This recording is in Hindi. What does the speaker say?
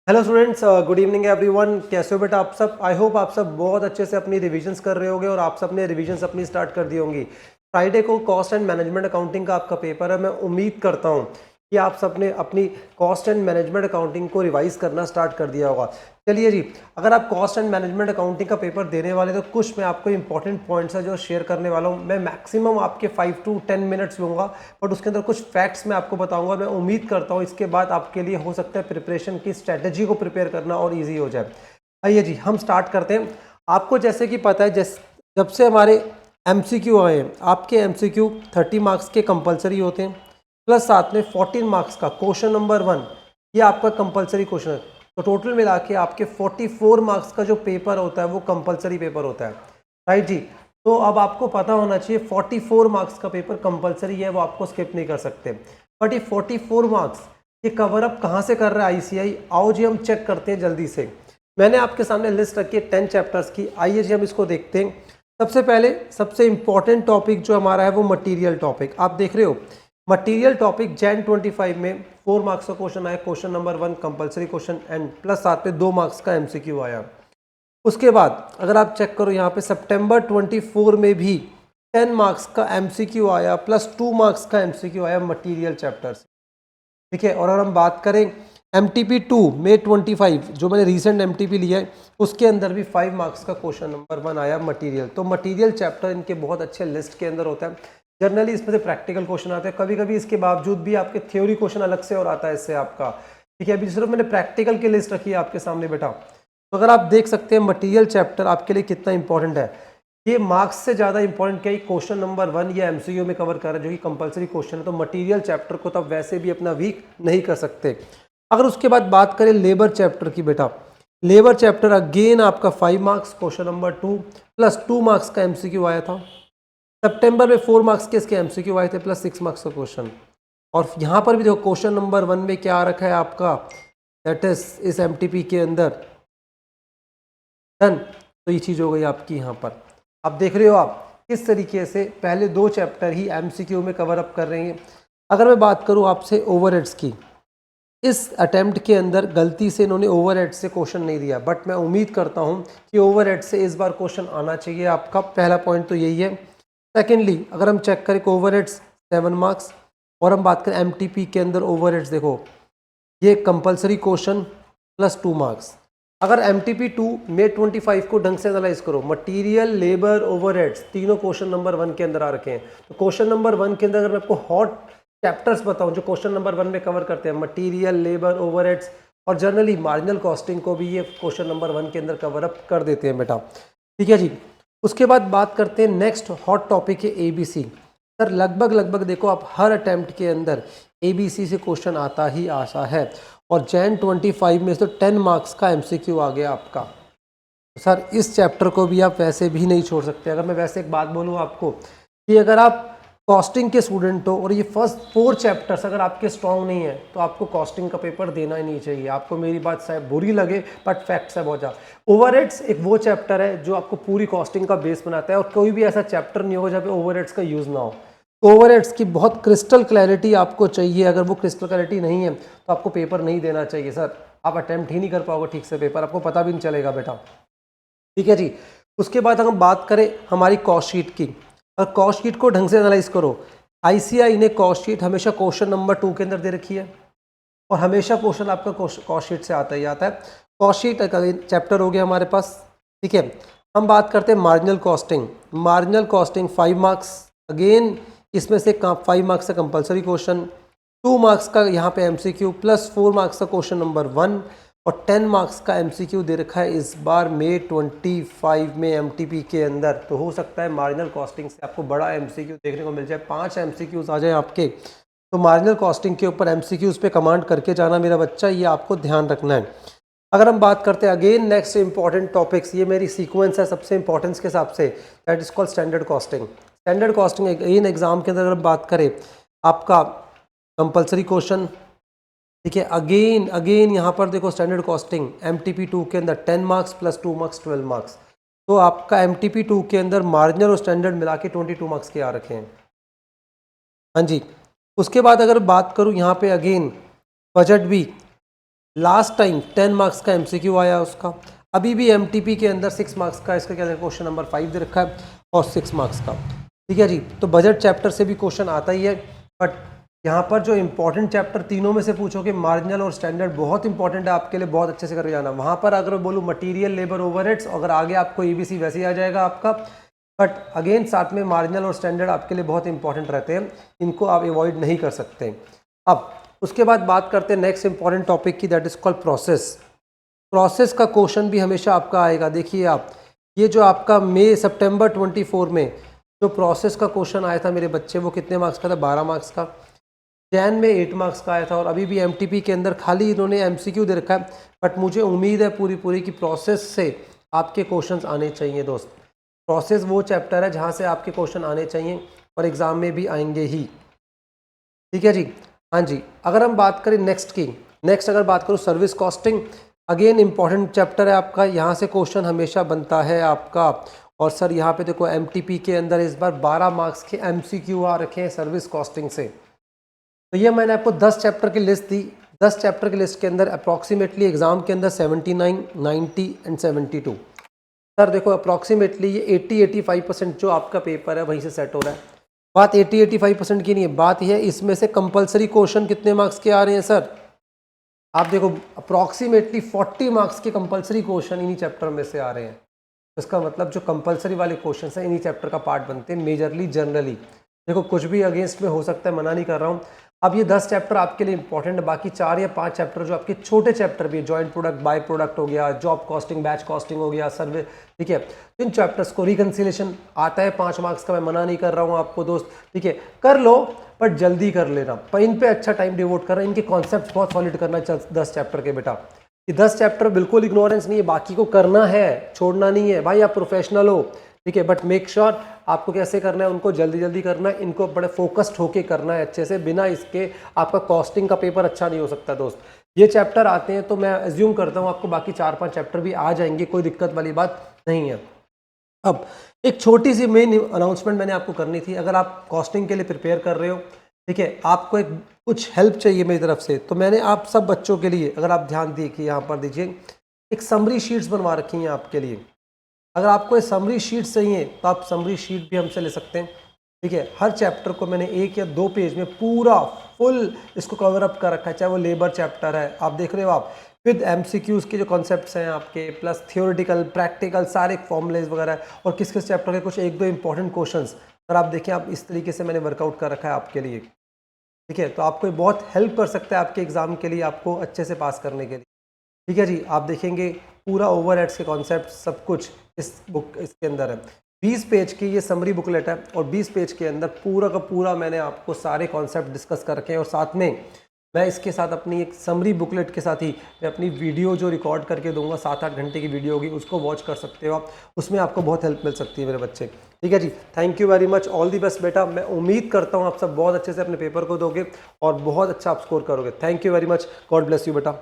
Hello students, good evening everyone. कैसे हो बेटा आप सब? आई होप आप सब बहुत अच्छे से अपनी रिविजन्स कर रहे होगे और आप सब ने रिविजन्स अपनी स्टार्ट कर दी होंगी। फ्राइडे को कॉस्ट एंड मैनेजमेंट अकाउंटिंग का आपका पेपर है। मैं उम्मीद करता हूं कि आप सब ने अपनी कॉस्ट एंड मैनेजमेंट अकाउंटिंग को रिवाइज करना स्टार्ट कर दिया होगा। चलिए जी, अगर आप कॉस्ट एंड मैनेजमेंट अकाउंटिंग का पेपर देने वाले तो कुछ मैं आपको इंपॉर्टेंट पॉइंट्स है जो शेयर करने वाला हूँ। मैं मैक्सिमम आपके 5 to 10 मिनट्स लूँगा, बट उसके अंदर कुछ फैक्ट्स मैं आपको बताऊंगा। मैं उम्मीद करता हूँ इसके बाद आपके लिए हो सकता है प्रिपरेशन की स्ट्रेटेजी को प्रिपेयर करना और ईजी हो जाए। आइए जी, हम स्टार्ट करते हैं। आपको जैसे कि पता है, जब से हमारे MCQ आए हैं, आपके MCQ 30 मार्क्स के कंपलसरी होते हैं, प्लस साथ में 14 मार्क्स का क्वेश्चन नंबर 1 ये आपका कंपलसरी क्वेश्चन है। तो टोटल मिला के आपके 44 मार्क्स का जो पेपर होता है वो कंपलसरी पेपर होता है, राइट जी। तो अब आपको पता होना चाहिए 44 मार्क्स का पेपर कंपलसरी है, वो आपको स्किप नहीं कर सकते। बट ये 44 मार्क्स ये कवर अप कहाँ से कर रहा है ICI? आओ जी हम चेक करते हैं जल्दी से। मैंने आपके सामने लिस्ट रखी है 10 चैप्टर्स की। आइए जी हम इसको देखते हैं। सबसे पहले सबसे इंपॉर्टेंट टॉपिक जो हमारा है वो मटीरियल टॉपिक। आप देख रहे हो मटीरियल टॉपिक जैन 25 में 4 मार्क्स का क्वेश्चन आया, question number 1 compulsory question, and plus साथ में 2 मार्क्स का MCQ आया। उसके बाद अगर आप चेक करो यहाँ पे सितंबर 24 में भी 10 मार्क्स का MCQ आया, प्लस 2 मार्क्स का MCQ आया मटीरियल चैप्टर से, ठीक है। और अगर हम बात करें MTP 2 में 25 जो मैंने रीसेंट MTP लिया है, उसके अंदर भी 5 मार्क्स का क्वेश्चन नंबर 1 आया मटीरियल। तो मटीरियल चैप्टर इनके बहुत अच्छे लिस्ट के अंदर होता है। जनरली इसमें से प्रैक्टिकल क्वेश्चन आते हैं, कभी कभी इसके बावजूद भी आपके थ्योरी क्वेश्चन अलग से और आता है इससे आपका, ठीक है। अभी सिर्फ मैंने प्रैक्टिकल की लिस्ट रखी है आपके सामने बेटा। तो अगर आप देख सकते हैं मटीरियल चैप्टर आपके लिए कितना इंपॉर्टेंट है। ये मार्क्स से ज़्यादा इंपॉर्टेंट क्या है, क्वेश्चन नंबर 1 या MCQ में कवर कर रहा है जो कि कंपलसरी क्वेश्चन है। तो मटीरियल चैप्टर को तो आप वैसे भी अपना वीक नहीं कर सकते। अगर उसके बाद बात करें लेबर चैप्टर की बेटा, लेबर चैप्टर अगेन आपका 5 marks question number 2 plus 2 marks का MCQ आया था। सितंबर में 4 मार्क्स के इसके MCQ आए थे प्लस 6 मार्क्स का क्वेश्चन। और यहाँ पर भी देखो क्वेश्चन नंबर 1 में क्या आ रखा है आपका, दैट इज इस MTP के अंदर डन। तो ये चीज़ हो गई आपकी यहाँ पर। अब देख रहे हो आप किस तरीके से पहले 2 चैप्टर ही MCQ में कवर अप कर रहे हैं। अगर मैं बात करूँ आपसे ओवरहेड्स की, इस अटेम्प्ट के अंदर गलती से इन्होंने ओवरहेड से क्वेश्चन नहीं दिया, बट मैं उम्मीद करता हूँ कि ओवरहेड से इस बार क्वेश्चन आना चाहिए आपका। पहला पॉइंट तो यही है। सेकेंडली अगर हम चेक करें ओवरहेड्स 7 मार्क्स, और हम बात करें MTP के अंदर ओवरहेड्स, देखो ये कंपलसरी क्वेश्चन प्लस 2 मार्क्स। अगर MTP 2 में 25 को ढंग से एनालाइज करो, मटीरियल लेबर ओवरहेड्स तीनों क्वेश्चन नंबर 1 के अंदर आ रखे हैं। तो क्वेश्चन नंबर 1 के अंदर अगर मैं आपको हॉट चैप्टर्स बताऊं जो क्वेश्चन नंबर 1 में कवर करते हैं, मटीरियल लेबर ओवरहेड्स और जनरली मार्जिनल कॉस्टिंग को भी ये क्वेश्चन नंबर 1 के अंदर कवर अप कर देते हैं बेटा, ठीक है जी। उसके बाद बात करते हैं नेक्स्ट हॉट टॉपिक है ABC। सर लगभग देखो आप हर अटेम्प्ट के अंदर ABC से क्वेश्चन आता ही आता है, और जैन 25 में तो 10 मार्क्स का MCQ आ गया आपका। सर इस चैप्टर को भी आप वैसे भी नहीं छोड़ सकते। अगर मैं वैसे एक बात बोलूँ आपको कि अगर आप कॉस्टिंग के स्टूडेंट हो और ये फर्स्ट 4 चैप्टर्स अगर आपके स्ट्रांग नहीं है तो आपको कॉस्टिंग का पेपर देना ही नहीं चाहिए। आपको मेरी बात शायद बुरी लगे बट फैक्ट्स है बहुत ज़्यादा। ओवरहेड्स एक वो चैप्टर है जो आपको पूरी कॉस्टिंग का बेस बनाता है, और कोई भी ऐसा चैप्टर नहीं होगा जहाँ पे ओवरहेड्स का यूज़ ना हो। ओवरहेड्स की बहुत क्रिस्टल क्लैरिटी आपको चाहिए। अगर वो क्रिस्टल क्लैरिटी नहीं है तो आपको पेपर नहीं देना चाहिए सर। आप अटेम्प्ट ही नहीं कर पाओगे ठीक से पेपर, आपको पता भी नहीं चलेगा बेटा, ठीक है जी। उसके बाद हम बात करें हमारी कॉस्ट शीट की, और कॉस्ट शीट को ढंग से एनालाइज करो। ICI ने कॉस्ट शीट हमेशा क्वेश्चन नंबर 2 के अंदर दे रखी है, और हमेशा क्वेश्चन आपका कॉस्ट शीट से आता ही आता है। कॉस्ट शीट चैप्टर हो गया हमारे पास, ठीक है। हम बात करते हैं marginal costing. Marginal costing 5 marks, again इसमें से 5 मार्क्स का कंपलसरी क्वेश्चन, 2 मार्क्स का यहाँ पे MCQ प्लस 4 मार्क्स का क्वेश्चन नंबर 1, और 10 मार्क्स का MCQ दे रखा है इस बार May 25 में MTP के अंदर। तो हो सकता है मार्जिनल कॉस्टिंग से आपको बड़ा MCQ देखने को मिल जाए, 5 MCQs आ जाए आपके। तो मार्जिनल कॉस्टिंग के ऊपर MCQs पे कमांड करके जाना मेरा बच्चा, ये आपको ध्यान रखना है। अगर हम बात करते हैं अगेन नेक्स्ट इंपॉर्टेंट टॉपिक्स, ये मेरी सीक्वेंस है सबसे इंपॉर्टेंस के हिसाब से, that is called standard costing. Standard costing again exam के अंदर अगर बात करें आपका कंपलसरी क्वेश्चन, ठीक है। अगेन यहाँ पर देखो स्टैंडर्ड कॉस्टिंग MTP 2 के अंदर 10 मार्क्स प्लस 2 मार्क्स 12 मार्क्स। तो आपका MTP 2 के अंदर मार्जिनल और स्टैंडर्ड मिला के 22 मार्क्स के आ रखे हैं, हाँ जी। उसके बाद अगर बात करूँ यहाँ पे अगेन बजट भी लास्ट टाइम 10 मार्क्स का MCQ आया उसका, अभी भी MTP के अंदर 6 मार्क्स का इसका क्या क्वेश्चन नंबर 5 दे रखा है और 6 मार्क्स का। ठीक है जी, तो बजट चैप्टर से भी क्वेश्चन आता ही है, बट यहाँ पर जो इंपॉर्टेंट चैप्टर तीनों में से पूछोगे मार्जिनल और स्टैंडर्ड बहुत इंपॉर्टेंट है आपके लिए, बहुत अच्छे से करके जाना। वहाँ पर अगर बोलूँ मटीरियल लेबर ओवरहेड्स, अगर आगे आपको EBC वैसे ही आ जाएगा आपका, बट अगेन साथ में मार्जिनल और स्टैंडर्ड आपके लिए बहुत इंपॉर्टेंट रहते हैं, इनको आप अवॉइड नहीं कर सकते। अब उसके बाद बात करते हैं नेक्स्ट इंपॉर्टेंट टॉपिक की, that is called process. Process का क्वेश्चन भी हमेशा आपका आएगा। देखिए आप, ये जो आपका सितंबर 24 में जो प्रोसेस का क्वेश्चन आया था मेरे बच्चे, वो कितने मार्क्स का था? 12 मार्क्स का। जैन में 8 मार्क्स का आया था, और अभी भी MTP के अंदर खाली इन्होंने MCQ दे रखा है, बट मुझे उम्मीद है पूरी कि प्रोसेस से आपके क्वेश्चंस आने चाहिए दोस्त। प्रोसेस वो चैप्टर है जहाँ से आपके क्वेश्चन आने चाहिए और एग्जाम में भी आएंगे ही। ठीक है जी, हाँ जी। अगर हम बात करें नेक्स्ट की, नेक्स्ट अगर बात करूँ service costing, again important chapter है आपका, यहाँ से क्वेश्चन हमेशा बनता है आपका। और सर यहाँ पे देखो MTP के अंदर इस बार 12 मार्क्स के MCQ आ रखे हैं सर्विस कॉस्टिंग से। तो ये मैंने आपको 10 चैप्टर की लिस्ट दी, 10 चैप्टर की लिस्ट के अंदर अप्रॉक्सीमेटली एग्जाम के अंदर 79, 90 एंड 72। सर देखो अप्रॉक्सीमेटली ये 80-85% जो आपका पेपर है वहीं से सेट हो रहा है। बात 80-85% की नहीं है, बात यह है इसमें से कंपलसरी क्वेश्चन कितने मार्क्स के आ रहे हैं सर? आप देखो अप्रॉक्सीमेटली 40 मार्क्स के कंपलसरी क्वेश्चन इन्हीं चैप्टर में से आ रहे हैं। इसका मतलब जो कंपलसरी वाले क्वेश्चन हैं इन्हीं चैप्टर का पार्ट बनते हैं मेजरली, जनरली। देखो कुछ भी अगेंस्ट में हो सकता है, मना नहीं कर रहा हूँ। अब ये 10 चैप्टर आपके लिए इंपॉर्टेंट है, बाकी 4 या 5 चैप्टर जो आपके छोटे चैप्टर भी है, जॉइंट प्रोडक्ट, बाय प्रोडक्ट हो गया, जॉब कॉस्टिंग, बैच कॉस्टिंग हो गया, सर्वे, ठीक है। तो इन चैप्टर्स को रिकंसिलेशन आता है 5 मार्क्स का, मैं मना नहीं कर रहा हूँ आपको दोस्त, ठीक है, कर लो, बट जल्दी कर लेना, पर इन पे अच्छा टाइम डिवोट करना, इनके कॉन्सेप्ट बहुत सॉलिड करना 10 चैप्टर के बेटा। ये 10 चैप्टर बिल्कुल इग्नोरेंस नहीं है, बाकी को करना है, छोड़ना नहीं है भाई, आप प्रोफेशनल हो, ठीक है, बट मेक श्योर आपको कैसे करना है, उनको जल्दी जल्दी करना है, इनको बड़े फोकस्ड होके करना है अच्छे से, बिना इसके आपका कॉस्टिंग का पेपर अच्छा नहीं हो सकता दोस्त। ये चैप्टर आते हैं तो मैं एज्यूम करता हूँ आपको बाकी 4-5 चैप्टर भी आ जाएंगे, कोई दिक्कत वाली बात नहीं है। अब एक छोटी सी मेन अनाउंसमेंट मैंने आपको करनी थी, अगर आप कॉस्टिंग के लिए प्रिपेयर कर रहे हो, ठीक है, आपको एक कुछ हेल्प चाहिए मेरी तरफ से, तो मैंने आप सब बच्चों के लिए, अगर आप ध्यान देखिए यहाँ पर दीजिए, एक समरी शीट्स बनवा रखी हैं आपके लिए। अगर आपको ये समरी शीट चाहिए तो आप समरी शीट भी हमसे ले सकते हैं, ठीक है। हर चैप्टर को मैंने 1 या 2 पेज में पूरा फुल इसको कवर अप कर रखा है, चाहे वो लेबर चैप्टर है, आप देख रहे हो आप, विद MCQs के जो कॉन्सेप्ट्स हैं आपके, प्लस थियोरेटिकल, प्रैक्टिकल, सारे फॉर्मुलेज वगैरह, और किस किस चैप्टर के कुछ 1-2 इंपॉर्टेंट क्वेश्चंस, अगर आप देखें, आप इस तरीके से मैंने वर्कआउट कर रखा है आपके लिए, ठीक है। तो आपको बहुत हेल्प कर सकता है आपके एग्जाम के लिए, आपको अच्छे से पास करने के लिए, ठीक है जी। आप देखेंगे पूरा ओवरहेड्स के कॉन्सेप्ट सब कुछ इस बुक इसके अंदर है। 20 पेज की ये समरी बुकलेट है, और 20 पेज के अंदर पूरा का पूरा मैंने आपको सारे कॉन्सेप्ट डिस्कस कर रखे हैं, और साथ में मैं इसके साथ अपनी एक समरी बुकलेट के साथ ही मैं अपनी वीडियो जो रिकॉर्ड करके दूंगा, 7-8 घंटे की वीडियो होगी, उसको वॉच कर सकते हो आप, उसमें आपको बहुत हेल्प मिल सकती है मेरे बच्चे, ठीक है जी। Thank you very much, all the best बेटा। मैं उम्मीद करता हूँ आप सब बहुत अच्छे से अपने पेपर को दोगे और बहुत अच्छा आप स्कोर करोगे। Thank you very much, God bless you बेटा।